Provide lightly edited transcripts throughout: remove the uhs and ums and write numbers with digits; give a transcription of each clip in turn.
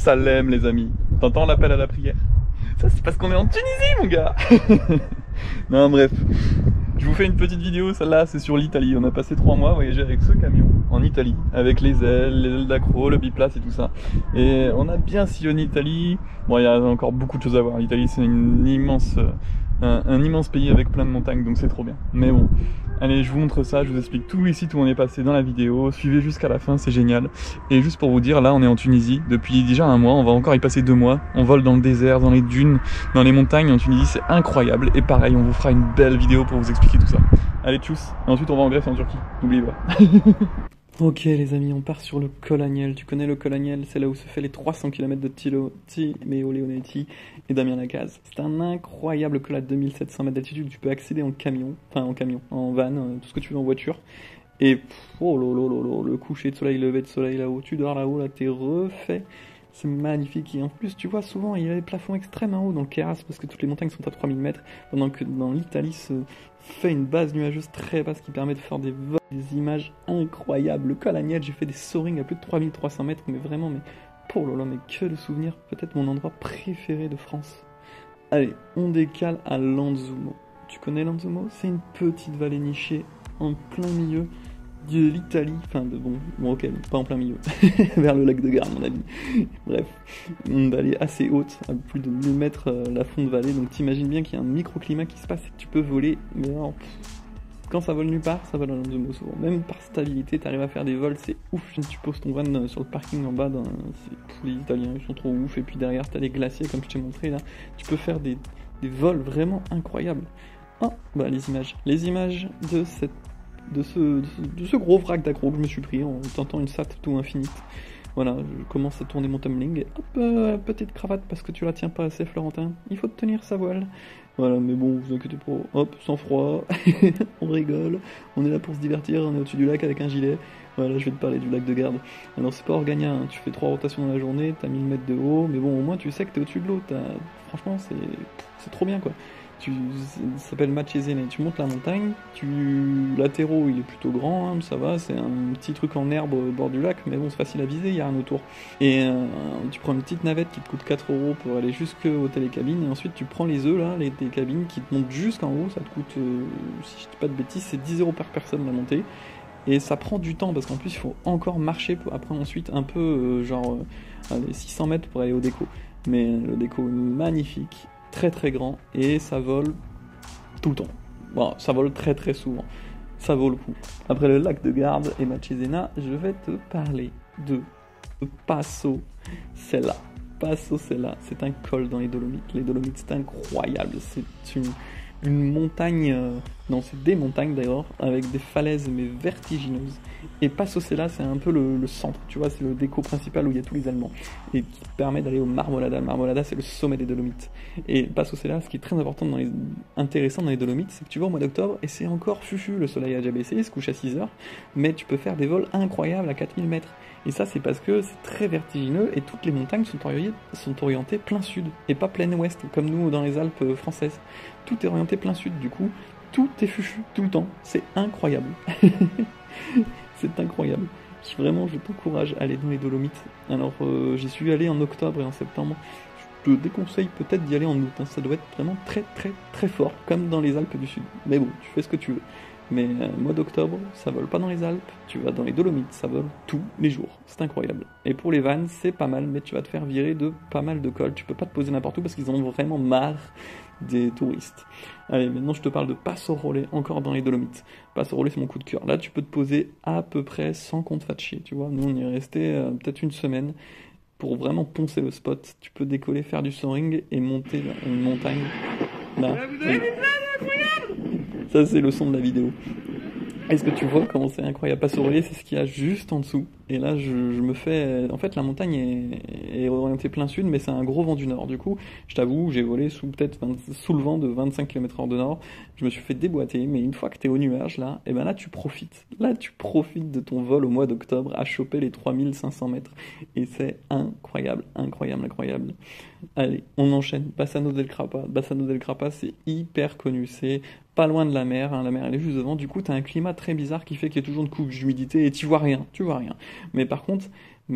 Salem, les amis. T'entends l'appel à la prière? Ça, c'est parce qu'on est en Tunisie, mon gars. Non, bref. Je vous fais une petite vidéo, celle-là, c'est sur l'Italie. On a passé 3 mois à voyager avec ce camion en Italie, avec les ailes d'accro, le biplace et tout ça. Et on a bien sillonné l'Italie. Bon, il y a encore beaucoup de choses à voir. L'Italie, c'est un immense pays avec plein de montagnes, donc c'est trop bien. Mais bon, allez, je vous montre ça, je vous explique tous les sites où on est passé dans la vidéo. Suivez jusqu'à la fin, c'est génial. Et juste pour vous dire, là, on est en Tunisie depuis déjà 1 mois. On va encore y passer 2 mois. On vole dans le désert, dans les dunes, dans les montagnes en Tunisie, c'est incroyable. Et pareil, on vous fera une belle vidéo pour vous expliquer tout ça. Allez, tchuss. Et ensuite, on va en Grèce et en Turquie. N'oubliez pas. Ok les amis, on part sur le col Agnel. Tu connais le col Agnel, c'est là où se fait les 300 km de Timeo Leonetti et Damien Lacaze. C'est un incroyable col à 2700 mètres d'altitude. Tu peux accéder en camion, en van, tout ce que tu veux en voiture. Et oh lolo, le coucher de soleil, le lever de soleil là-haut, tu dors là-haut, là t'es refait. C'est magnifique. Et en plus, tu vois, souvent il y a des plafonds extrêmement hauts dans le Queyras parce que toutes les montagnes sont à 3000 mètres, pendant que dans l'Italie se fait une base nuageuse très basse qui permet de faire des vols, des images incroyables. Le col Agnel, j'ai fait des soarings à plus de 3300 mètres, mais vraiment, mais oh là là, mais que de souvenirs. Peut-être mon endroit préféré de France. Allez, on décale à Lanzumo. Tu connais Lanzumo? C'est une petite vallée nichée en plein milieu de l'Italie, bon ok, pas en plein milieu, vers le lac de Garde, mon ami. Bref, une vallée assez haute, à plus de 1000 mètres la fond de vallée, donc t'imagines bien qu'il y a un microclimat qui se passe et que tu peux voler, mais alors, quand ça vole nulle part, ça vole à Lanzumo souvent. Même par stabilité, t'arrives à faire des vols, c'est ouf. Tu poses ton van sur le parking en bas, les Italiens, ils sont trop ouf, et puis derrière t'as les glaciers, comme je t'ai montré là, tu peux faire des vols vraiment incroyables. Ah, bah les images de ce gros vrac d'accro que je me suis pris en tentant une SAT tout infinite. Voilà, je commence à tourner mon tumbling. Hop, petite cravate parce que tu la tiens pas assez, Florentin. Il faut tenir sa voile. Voilà, mais bon, vous inquiétez pas. Hop, sans froid, on rigole. On est là pour se divertir, on est au-dessus du lac avec un gilet. Voilà, je vais te parler du lac de Garde. Alors, c'est pas organien, hein. Tu fais 3 rotations dans la journée, t'as 1000 mètres de haut, mais bon, au moins tu sais que t'es au-dessus de l'eau. Franchement, c'est trop bien quoi. Ça s'appelle Macesene, tu montes la montagne, l'atterro il est plutôt grand, hein, ça va, c'est un petit truc en herbe au bord du lac, mais bon c'est facile à viser, il y a rien autour. Et tu prends une petite navette qui te coûte 4 € pour aller jusqu'au télécabine, et ensuite tu prends les œufs là, les télécabines qui te montent jusqu'en haut, ça te coûte, si je dis pas de bêtises, c'est 10 € par personne la montée. Et ça prend du temps parce qu'en plus il faut encore marcher après ensuite un peu, 600 mètres pour aller au déco. Mais le déco est magnifique, très très grand, et ça vole tout le temps. Bon, ça vole très très souvent. Ça vaut le coup. Après le lac de Garde et Macesena, je vais te parler de Passo Sella. Passo Sella, c'est un col dans les Dolomites. Les Dolomites, c'est incroyable. C'est une montagne, non, c'est des montagnes d'ailleurs, avec des falaises mais vertigineuses. Et Passo Sella, c'est un peu le centre, tu vois, c'est le déco principal où il y a tous les Allemands, et qui permet d'aller au Marmolada. Le Marmolada, c'est le sommet des Dolomites. Et Passo Sella, ce qui est très intéressant dans les Dolomites, c'est que tu vas au mois d'octobre, et c'est encore fufu, le soleil a déjà baissé, il se couche à 6 heures, mais tu peux faire des vols incroyables à 4000 mètres. Et ça, c'est parce que c'est très vertigineux, et toutes les montagnes sont orientées plein sud, et pas plein ouest, comme nous dans les Alpes françaises. Tout est orienté plein sud, du coup, tout est fufu tout le temps. C'est incroyable. C'est incroyable. Vraiment, je t'encourage à aller dans les Dolomites. Alors, j'y suis allé en octobre et en septembre. Je te déconseille peut-être d'y aller en août. Hein. Ça doit être vraiment très très très fort, comme dans les Alpes du Sud. Mais bon, tu fais ce que tu veux. Mais mois d'octobre, ça vole pas dans les Alpes. Tu vas dans les Dolomites, ça vole tous les jours. C'est incroyable. Et pour les vannes, c'est pas mal, mais tu vas te faire virer de pas mal de cols. Tu peux pas te poser n'importe où parce qu'ils en ont vraiment marre des touristes. Allez, maintenant je te parle de Passarolle, encore dans les Dolomites. Passarolle, c'est mon coup de cœur. Là, tu peux te poser à peu près sans qu'on te fasse chier, tu vois. Nous, on y est resté peut-être une semaine pour vraiment poncer le spot. Tu peux décoller, faire du soaring et monter une montagne. Là. Ça, c'est le son de la vidéo. Est-ce que tu vois comment c'est incroyable? Passarolle, c'est ce qu'il y a juste en dessous. Et là, je me fais... En fait, la montagne est orientée plein sud, mais c'est un gros vent du nord. Du coup, je t'avoue, j'ai volé sous le vent de 25 km/h de nord. Je me suis fait déboîter, mais une fois que t'es au nuage, là, et ben là, tu profites. Là, tu profites de ton vol au mois d'octobre à choper les 3500 mètres. Et c'est incroyable, incroyable, incroyable. Allez, on enchaîne. Bassano del Grappa. Bassano del Grappa, c'est hyper connu. C'est pas loin de la mer, hein. La mer elle est juste devant, du coup t'as un climat très bizarre qui fait qu'il y a toujours une couche d'humidité et tu vois rien. Mais par contre,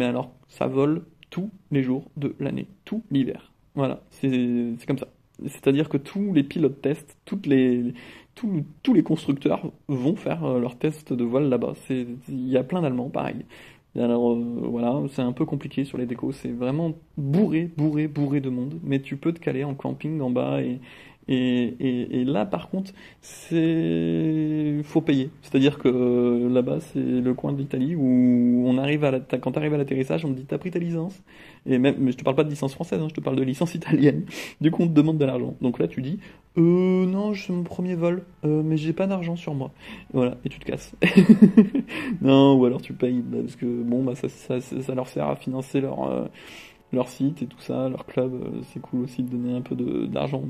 alors ça vole tous les jours de l'année, tout l'hiver. Voilà, c'est comme ça. C'est-à-dire que tous les pilotes testent, tous les constructeurs vont faire leurs tests de vol là-bas. Il y a plein d'Allemands, pareil. Et alors voilà, c'est un peu compliqué sur les décos, c'est vraiment bourré de monde, mais tu peux te caler en camping en bas et là par contre faut payer. C'est-à-dire que là-bas c'est le coin de l'Italie où on arrive quand tu arrives à l'atterrissage, on te dit t'as pris ta licence. Et même, mais je te parle pas de licence française, hein, je te parle de licence italienne. Du coup on te demande de l'argent. Donc là tu dis non, c'est mon premier vol, mais j'ai pas d'argent sur moi. Voilà, et tu te casses. Non, ou alors tu payes, parce que bon, bah ça leur sert à financer leur site et tout ça, leur club. C'est cool aussi de donner un peu d'argent,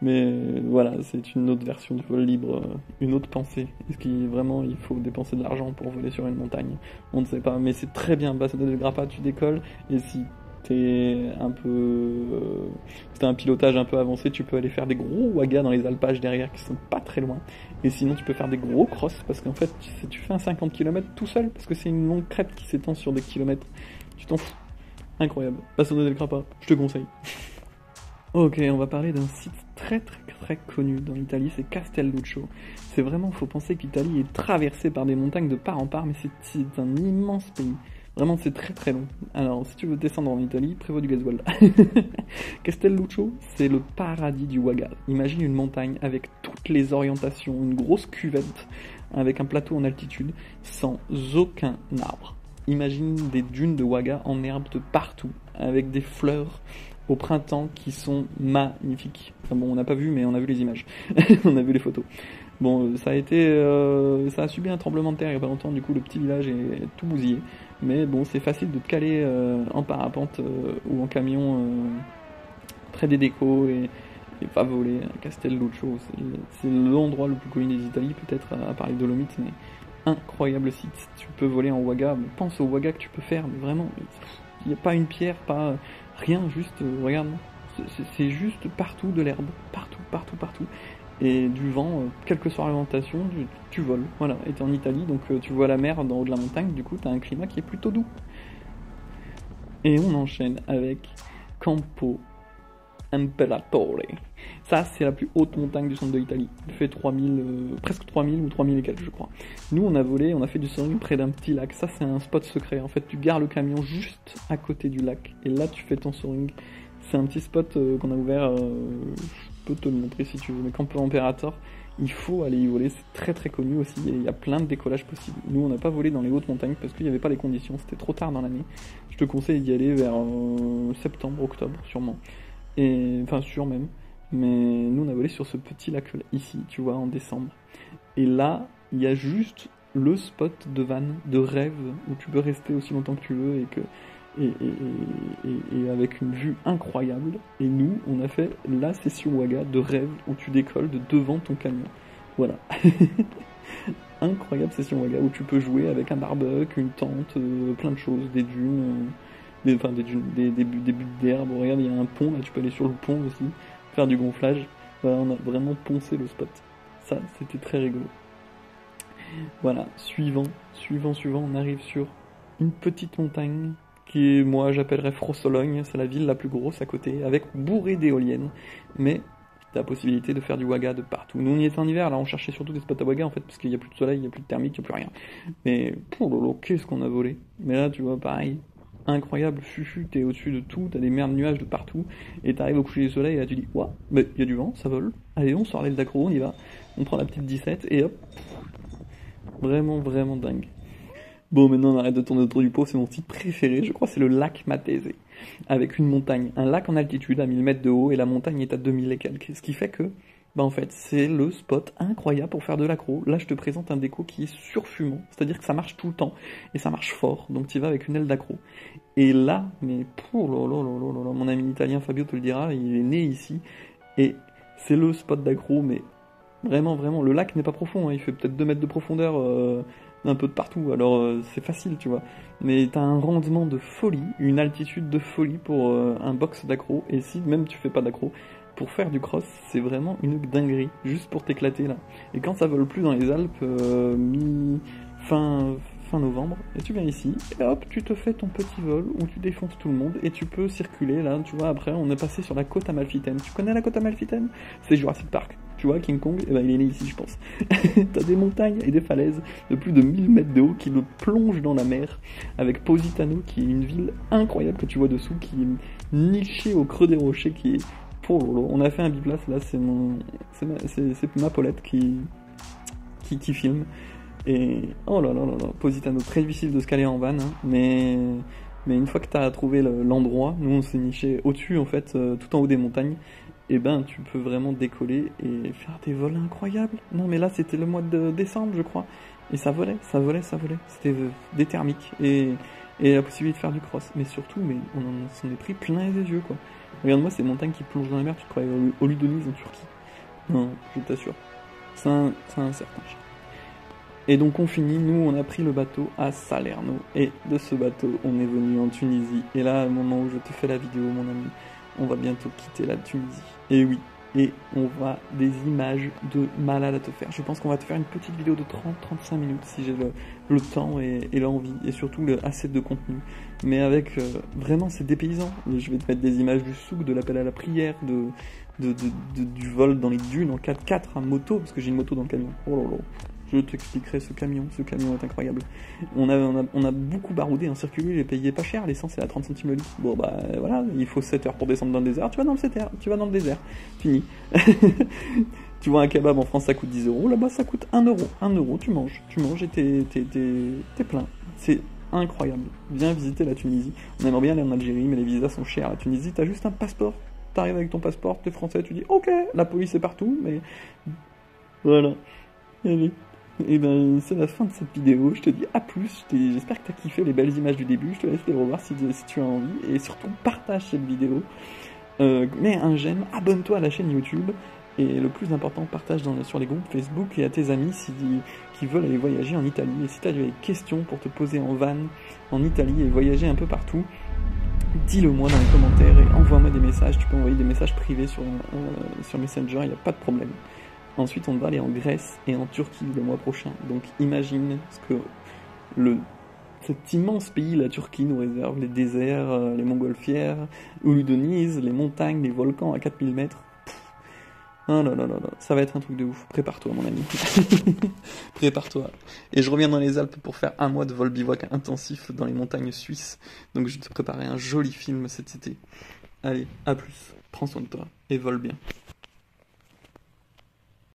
mais voilà, c'est une autre version du vol libre, une autre pensée. Est-ce qu'il vraiment il faut dépenser de l'argent pour voler sur une montagne? On ne sait pas, mais c'est très bien. Basso del Grappa, tu décolles, et si t'as un pilotage un peu avancé, tu peux aller faire des gros wagas dans les alpages derrière qui sont pas très loin. Et sinon, tu peux faire des gros crosses parce qu'en fait, tu fais un 50 km tout seul parce que c'est une longue crête qui s'étend sur des kilomètres. Tu t'en fous. Incroyable. Basso del Grappa, je te conseille. Ok, on va parler d'un site très connu dans l'Italie, c'est Castelluccio. C'est vraiment, faut penser que l'Italie est traversée par des montagnes de part en part, mais c'est un immense pays. Vraiment, c'est très long. Alors, si tu veux descendre en Italie, prévois du gasoil. Castelluccio, c'est le paradis du waga. Imagine une montagne avec toutes les orientations, une grosse cuvette avec un plateau en altitude, sans aucun arbre. Imagine des dunes de waga en herbe de partout, avec des fleurs au printemps qui sont magnifiques. Enfin bon, on n'a pas vu, mais on a vu les images. On a vu les photos. Bon, ça a subi un tremblement de terre il y a pas longtemps, du coup le petit village est tout bousillé. Mais bon, c'est facile de te caler en parapente ou en camion près des décos et pas voler à Castelluccio. C'est l'endroit le plus connu des Italies, peut-être à part les Dolomites, mais incroyable site. Tu peux voler en waga, mais pense au waga que tu peux faire, mais vraiment, il n'y a pas une pierre, pas rien, juste, regarde, c'est juste partout de l'herbe, partout. Et du vent, quelle que soit l'orientation, tu voles. Voilà, et t'es en Italie, donc tu vois la mer d'en haut de la montagne, du coup t'as un climat qui est plutôt doux. Et on enchaîne avec Campo Imperatore. Ça, c'est la plus haute montagne du centre de l'Italie. Elle fait presque 3000 ou 3000 et quelques, je crois. Nous, on a volé, on a fait du soaring près d'un petit lac. Ça, c'est un spot secret. En fait, tu gares le camion juste à côté du lac. Et là, tu fais ton soaring. C'est un petit spot qu'on a ouvert. Je peux te le montrer si tu veux. Mais Campo Imperatore, il faut aller y voler. C'est très connu aussi. Et il y a plein de décollages possibles. Nous, on n'a pas volé dans les hautes montagnes parce qu'il n'y avait pas les conditions. C'était trop tard dans l'année. Je te conseille d'y aller vers septembre, octobre, sûrement. Enfin, sûr même. Mais nous, on a volé sur ce petit lac ici, tu vois, en décembre. Et là, il y a juste le spot de van, de rêve, où tu peux rester aussi longtemps que tu veux et avec une vue incroyable. Et nous, on a fait la session waga de rêve où tu décolles de devant ton camion. Voilà. Incroyable session waga où tu peux jouer avec un barbecue, une tente, plein de choses, des dunes, des buts d'herbe. Regarde, il y a un pont, là, tu peux aller sur le pont aussi, faire du gonflage. Voilà, on a vraiment poncé le spot. Ça, c'était très rigolo. Voilà, suivant, on arrive sur une petite montagne qui, moi, j'appellerais Frossologne. C'est la ville la plus grosse à côté, avec bourré d'éoliennes. Mais t'as la possibilité de faire du waga de partout. Nous, on y était en hiver, là, on cherchait surtout des spots à waga, en fait, parce qu'il n'y a plus de soleil, il n'y a plus de thermique, il n'y a plus rien. Mais, qu'est-ce qu'on a volé. Mais là, tu vois, pareil, incroyable, fufu, t'es au-dessus de tout, t'as des merdes de nuages de partout, et t'arrives au coucher du soleil, et là tu dis, ouah, mais il y a du vent, ça vole, allez, on sort l'aile d'accro, on y va, on prend la petite 17, et hop, vraiment dingue. Bon, maintenant on arrête de tourner autour du pot, c'est mon site préféré, je crois que c'est le lac Matese, avec une montagne, un lac en altitude à 1000 mètres de haut, et la montagne est à 2000 et quelques, ce qui fait que, en fait, c'est le spot incroyable pour faire de l'accro. Là, je te présente un déco qui est surfumant, c'est-à-dire que ça marche tout le temps, et ça marche fort, donc tu y vas avec une aile d'accro. Et là, mais mon ami italien Fabio te le dira, il est né ici, et c'est le spot d'accro, mais vraiment, le lac n'est pas profond, hein, il fait peut-être 2 mètres de profondeur, un peu de partout, alors c'est facile, tu vois. Mais t'as un rendement de folie, une altitude de folie pour un box d'accro, et si même tu fais pas d'accro, pour faire du cross, c'est vraiment une dinguerie, juste pour t'éclater là. Et quand ça vole plus dans les Alpes, fin fin novembre, et tu viens ici, et hop, tu te fais ton petit vol où tu défonces tout le monde, et tu peux circuler, là, tu vois, après, on est passé sur la côte amalfitaine. Tu connais la côte amalfitaine? C'est Jurassic Park. Tu vois, King Kong, il est né ici, je pense. T'as des montagnes et des falaises de plus de 1000 mètres de haut qui le plongent dans la mer, avec Positano, qui est une ville incroyable que tu vois dessous, qui est nichée au creux des rochers, qui est... On a fait un biplace, là, c'est ma Paulette qui filme. Et oh là là là là, Positano, très difficile de se caler en van, hein, mais une fois que tu as trouvé l'endroit, nous on s'est niché au-dessus en fait, tout en haut des montagnes, et ben tu peux vraiment décoller et faire des vols incroyables. Non mais là c'était le mois de décembre je crois, et ça volait, c'était des thermiques et la possibilité de faire du cross, mais surtout on s'en est pris plein les yeux quoi. Regarde-moi ces montagnes qui plongent dans la mer, tu te croyais au Ludonise en Turquie. Non, je t'assure, c'est un certain charme. Et donc on finit, nous on a pris le bateau à Salerno, et de ce bateau on est venu en Tunisie, et là au moment où je te fais la vidéo mon ami, on va bientôt quitter la Tunisie, et oui, et on va des images de malade à te faire. Je pense qu'on va te faire une petite vidéo de 30-35 minutes si j'ai le temps et l'envie, et surtout assez de contenu, mais avec vraiment c'est dépaysant. Je vais te mettre des images du souk, de l'appel à la prière, du vol dans les dunes en 4x4 à moto, parce que j'ai une moto dans le camion, oh là là. Je t'expliquerai ce camion est incroyable. On a beaucoup baroudé, un circuit, il est payé pas cher, l'essence est à 30 centimes le litre. Bon bah voilà, il faut 7 heures pour descendre dans le désert, tu vas dans le désert, fini. Tu vois un kebab en France ça coûte 10 euros, là-bas ça coûte 1 euro. 1 euro, tu manges et t'es plein. C'est incroyable. Viens visiter la Tunisie. On aimerait bien aller en Algérie, mais les visas sont chers. La Tunisie, t'as juste un passeport. T'arrives avec ton passeport, t'es français, tu dis ok, la police est partout, mais voilà. Allez. Et ben c'est la fin de cette vidéo, je te dis à plus, j'espère que tu as kiffé les belles images du début, je te laisse les revoir si tu as envie, et surtout partage cette vidéo, mets un j'aime, abonne-toi à la chaîne YouTube, et le plus important, partage sur les groupes Facebook et à tes amis qui veulent aller voyager en Italie, et si tu as des questions pour te poser en van en Italie et voyager un peu partout, dis-le moi dans les commentaires et envoie-moi des messages, tu peux envoyer des messages privés sur Messenger, il n'y a pas de problème. Ensuite, on va aller en Grèce et en Turquie le mois prochain. Donc, imagine ce que cet immense pays, la Turquie, nous réserve. Les déserts, les montgolfières, Uludoniz, les montagnes, les volcans à 4000 mètres. Ah là là là là, ça va être un truc de ouf. Prépare-toi, mon ami. Prépare-toi. Et je reviens dans les Alpes pour faire 1 mois de vol bivouac intensif dans les montagnes suisses. Donc, je vais te préparer un joli film cet été. Allez, à plus. Prends soin de toi et vole bien.